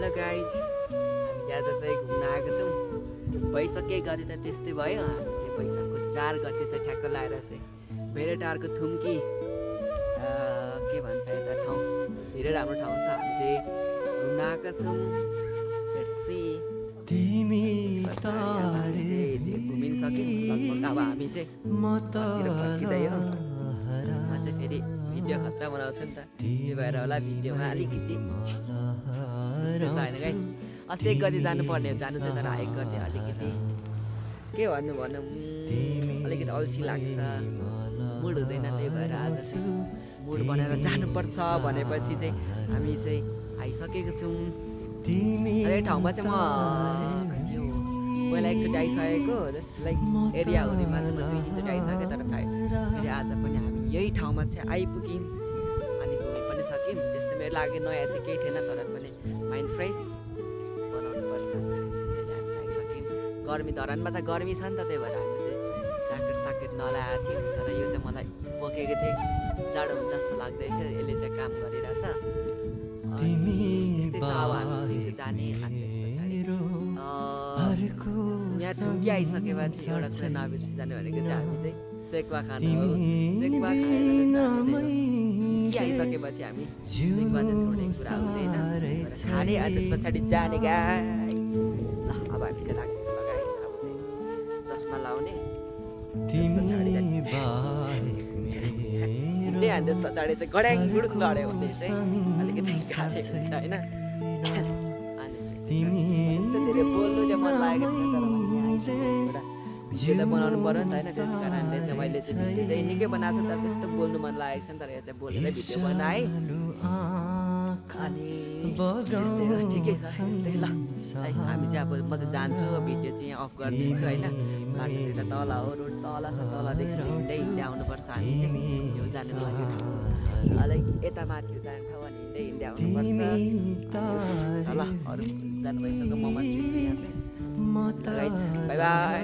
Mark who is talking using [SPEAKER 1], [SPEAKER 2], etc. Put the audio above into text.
[SPEAKER 1] Hello guys, हामी आज चाहिँ घुम्न आएको छौँ। वैशाखकै गरी त त्यस्तै भयो। हामी चाहिँ वैशाखको 4 गते चाहिँ ठ्याक्क लाएर चाहिँ भेरेटारको थुम्की के भन्छ यता ठाउँ धेरै राम्रो ठाउँ छ। हामी चाहिँ घुम्न आएका छौँ। घुमिसक्यौँ लगभग। अब हामी चाहिँ फर्किँदै हो। म चाहिँ फेरि भिडियो खतरा बनाउँछु नि त, त्यही भएर होला भिडियोमा अलिकति अस्ति 1 गते जानुपर्ने हो, जानु चाहिँ तर 1 गते अलिकति के भन्नु अलिकति अल्छी लाग्छ, मुड हुँदैन। त्यही भएर आज चाहिँ मुड बनाएर जानुपर्छ भनेपछि चाहिँ हामी चाहिँ आइसकेको छौँ। यो ठाउँमा चाहिँ म कति हो पहिला एकचोटि आइसकेको, जस्ट लाइक एरिया हुनेमा चाहिँ म 2-3 चोटि आइसकेँ। तर फेरि आज पनि हामी यही ठाउँमा चाहिँ आइपुग्यौँ अनि घुमि पनि सक्यौँ। त्यस्तो मेरो लागि नयाँ चाहिँ केही थिएन, तर पनि माइन्ड फ्रेस बनाउनुपर्छ त्यसैले हामी चाहिँ आइसक्यौँ। गर्मी धरानमा त गर्मी छ नि त, त्यही भएर हामी चाहिँ ज्याकेट नलाएको थियौँ। तर यो चाहिँ मलाई बोकेको थिएँ, जाडो हुन्छ जस्तो लाग्दै थियो। यसले चाहिँ काम गरिरहेछ। त्यस्तै छ। अब हामी चाहिँ जाने अनि त्यस पछाडि यहाँ थुम्की आइसकेपछि एउटा कुरा नबिर्सी जाने भनेको चाहिँ हामी चाहिँ सेक्वा खानु हो। सेक्वा आइसकेपछि हामी सेक्वा चाहिँ छोड्ने कुरा हुँदैन, खाने अनि त्यस पछाडि जाने गाइज। ल अब हामी चाहिँ लाग्छ गाइज, अब चाहिँ चस्मा लाउने हिँड्ने अनि त्यस पछाडि चाहिँ गड्याङ गुडुङ गऱ्यो भने चाहिँ अलिकति गाह्रो हुन्छ होइन। धेरै बोल्नु चाहिँ मन लागेको थियो, तर एउटा भिडियो त बनाउनु पऱ्यो नि त होइन। त्यस कारणले चाहिँ मैले चाहिँ भिडियो चाहिँ निकै बनाएको छु, तर त्यस्तो बोल्नु मन लागेको थियो नि। तर यो चाहिँ बोलेरै भिडियो बनाएँ अनि त्यस्तै हो, ठिकै छ यस्तै। ल हामी चाहिँ अब म चाहिँ जान्छु, भिडियो चाहिँ अफ गरिदिन्छु होइन। बाटो चाहिँ त तल हो, रोड तल छ, तलदेखि चाहिँ हिँड्दै आउनुपर्छ हामी चाहिँ यो जानुको लागि ठाउँ। अलिक यता माथि जाने ठाउँ अनि हिँड्दै आउनुपर्छ। ल अरू जानु भइसक्यो, म मात्रै छु यहाँ चाहिँ। By by.